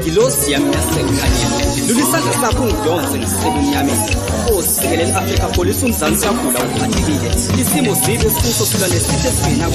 Ngilosi yami yasekhanya lulisandla sakho ngidonse ngisebunyameni osekelele Africa Police umzansi yakula uphathekile isimo sibe sifuso silwane sithe sina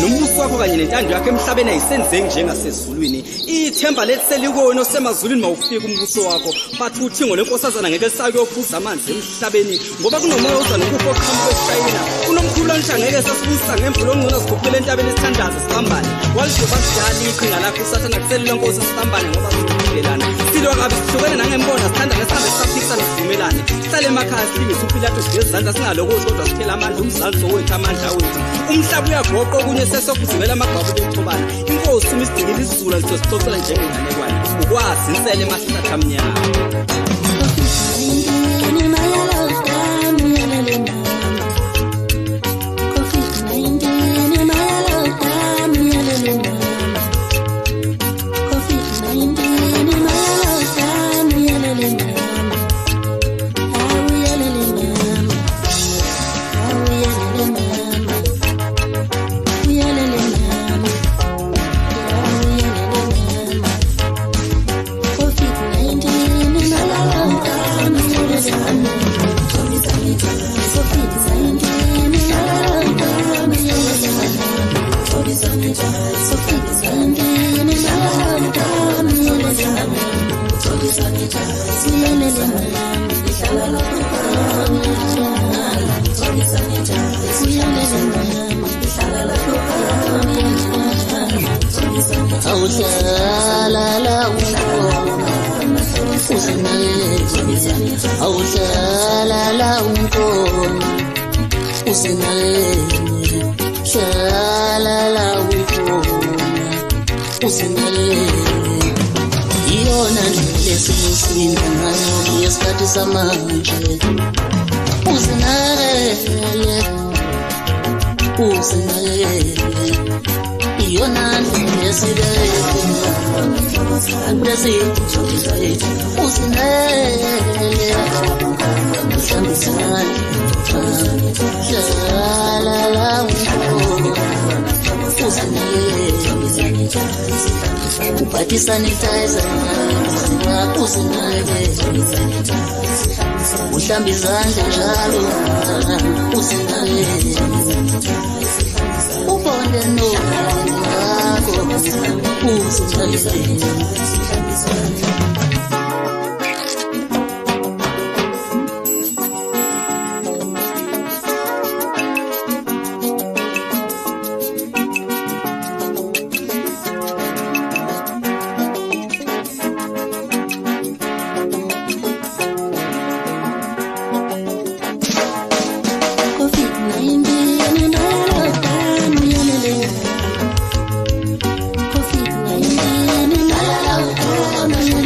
nombuso wakho kanye nentando yakhe emhlabeni ayisenzeki njengasezulwini ithemba lethi selikona osemazulwini mawufika umbuso wakho bathi uthingo lenkosazana ngeke lisake ophuza amanzi emhlabeni ngoba kunomoya uzana ukupho oqhamuka eShayina kunomkhulu onisha ngeke sasibusa ngemvulo ongcono sikhuphele entabeni esithandaza sihambane walijoba sidala iqhinga lakho usathana kuselile nkosi sihambane ngoba siqhelelana silwa kabi sihlukene nangembono sithanda ngesikhathi saphikisana sivumelane sihlale emakhaya sithingise uPilato sigezandla singalokho kodwa siphela amandla umzansi owethu amandla wethu umhlaba uyagoqa okunye sesokuzimela amagbabu ethobana inkosi umisidikile isizulu sisixoxela njengenganekwane ukwazi insele emasithatha amnyama sanitizer uhlambe izandla njalo usinake ubonde nokho usinake COVID-19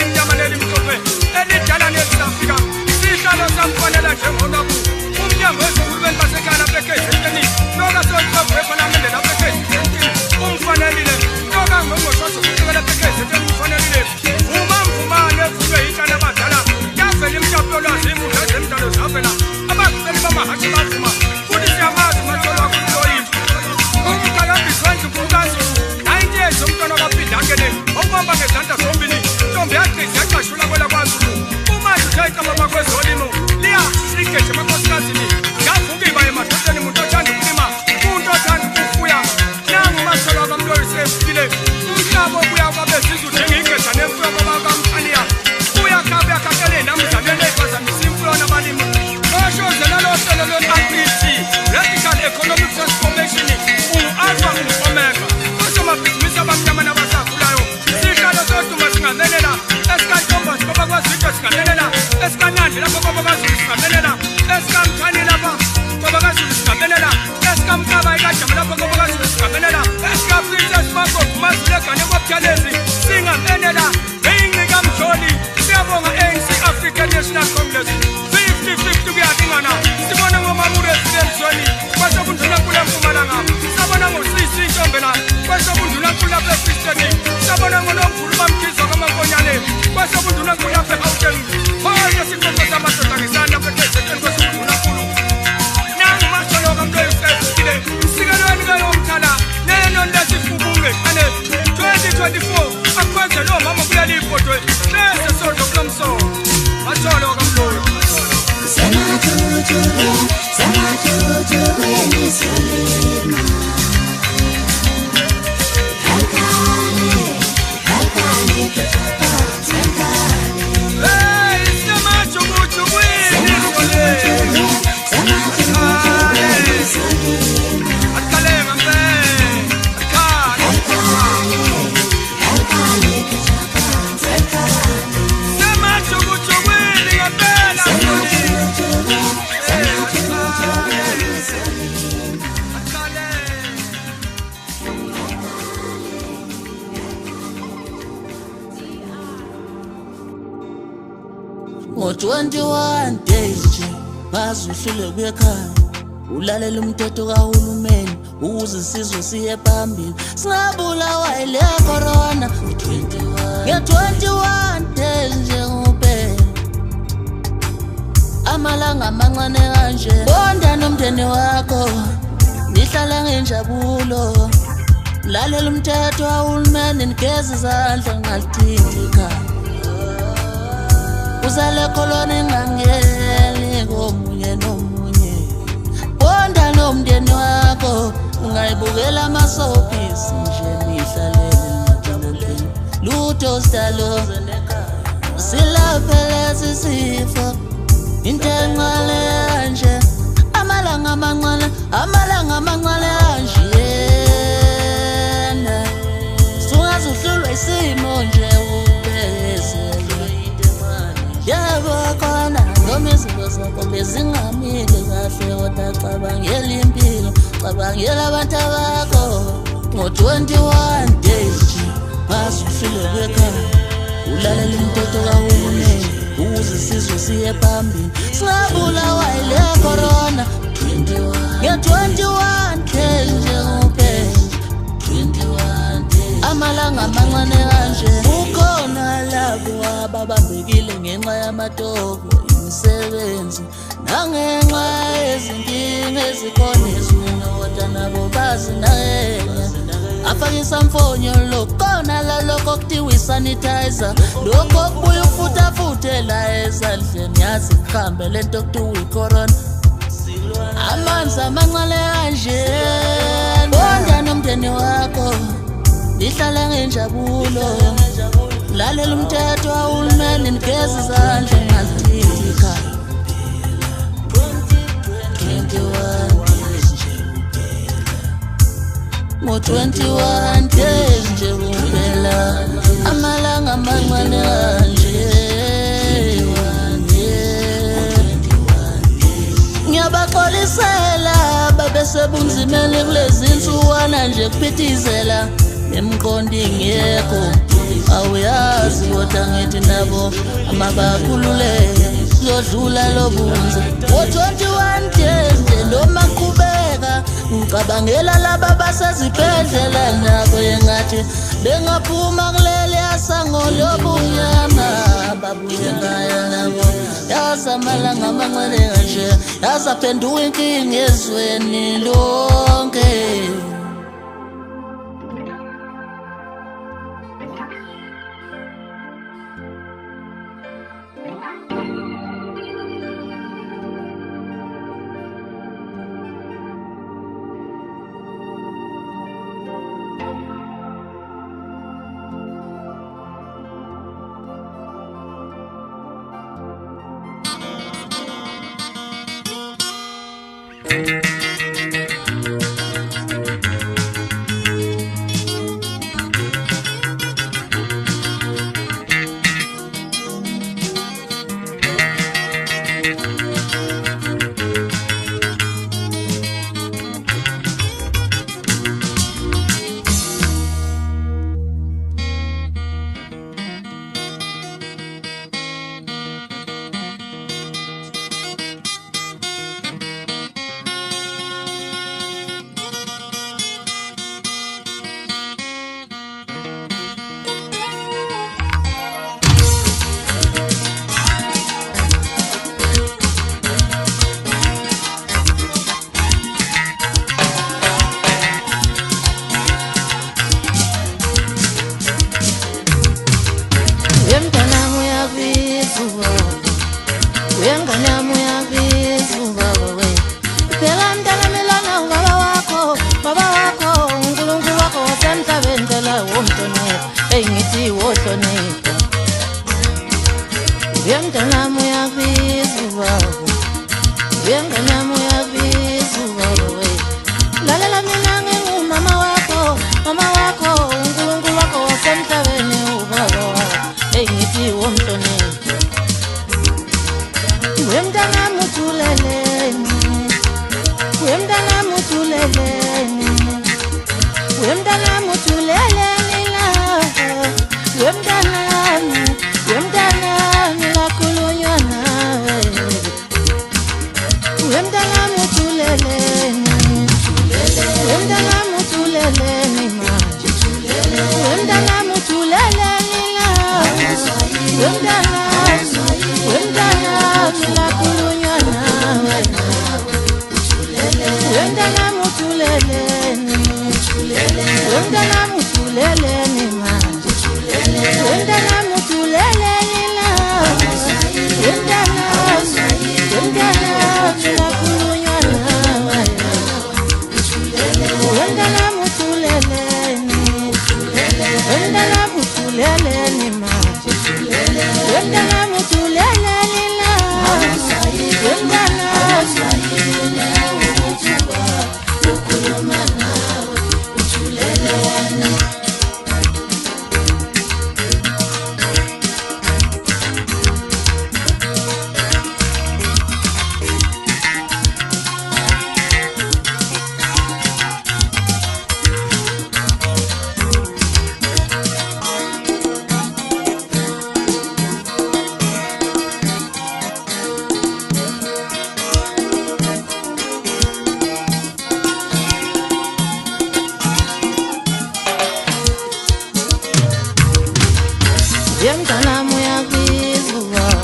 Imnyama National Congress 50-50 kuyadingana sibona ngomaburesidensoni kwasokundlula kula Mpumalanga sabona ngosisi Ntombela kwasokundlula kula Free sabona ngoNomkhulu bamkhiza kaMankonyane kwasokundlula kula Gauteng manje sixoxa samadoda ngesandla phezulu kwasokundlula kulu nangu masolo kamloyisefile sikelweni kayomthala neno ndasifubunge ane 2024 akwenze lo mama kuleli ifoto bese sonto kulomso masolo kamloyi Ngo-21 days nje bazuhlule kuyekhaya ulalela umthetho kahulumeni ukuze isizwe siye phambili singabulawa ile corona nge-21 days nje kuphela amalanga amancane kanje bonda nomndeni wakho nihlala ngenjabulo lalela umthetho kahulumeni nigeza izandla ngalithinti ikhaya uzale koloni ngangeli komunye nomunye bonda nomndeni wakho ungayibukela amasopisi nje nihlalele ngajabuleni lutho stalo silaphele sisifo into encane kanje amalanga amancane kanje sungazuhlulwa isimo nje yebo khona noma izinto zakho bezingamile kahle kodwa cabangela impilo cabangela abantu bakho ngo-21 days nje basuhlule kwekhaya ulalela umthetho kahulumeni ukuze isizwe siye phambili singabulawa ile corona nge-21 days nje kuphela amalanga amancane kanje ukhona labo ababambekile ngenxa yamatoko imisebenzi nangenxa yezinkinga ezikhona ezweni kodwa nabo bazinakekela afakisa mfonyo lokona lalokho kuthiwa isanitizer lokho kubuya ufutafutela ezandleni yazi kuhambe lento kuthiwa icorona amanzi amancane kanje bonda nomndeni wakho nihlala ngenjabulo lalela umthetho kahulumeni nigeza izandla ngalithinti ikhaya 21 days nje kuphela amalanga amancane kanje ngiyabaxolisela babesebunzimeni kulezi insuwana nje kuphithizela emqondo ingekho awuyazi kodwa ngithi nabo amabakhululeke siyodlula lobunze ngo-21 days nje noma qhubeka ngicabangela laba basezibhedlela nabo engathi bengaphuma kuleli yasango lobumnyama babuye ngaya nabo yazamalanga amancane kanje yazaphenduka inkinga ezweni lonke. Yemntanami uyabiza ubaba, yemntanami uyabiza ubaba we. Lalela mina ngingumama wakho, mama wakho, uNkulunkulu wakho wasemhlabeni ubaba wakho. Ngithi womhloniphi. Wemntanami uthuleleni, wemntanami uthuleleni, wemntanami uthuleleni la, wemntanami, wemntanami lakhulunywa nawe. Wemntanami uthuleleni, wemntanami uthuleleni manje, wemntanami uthuleleni la, wemntanami, wemntanami lakhulunywa nawe. Wemntanami uthuleleni, wemntanami uthuleleni manje, wemntanami uthuleleni la, wemntanami, wemntanami lakhulunywa nawe. Wemntanami uthuleleni, wemntanami uthuleleni manje, wemntanami uthuleleni la, Yemntanami uyabiza ubaba,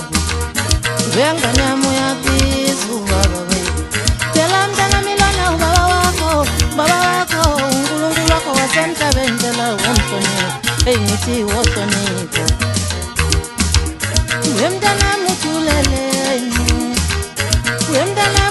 wemntanami uyabiza ubaba we. Tela mntanami lona ubaba wakho, uNkulunkulu wakho wasemhlabeni tela womhloniphi. Ngithi wohlonipha. Wemntanami uthuleleni, wemntanami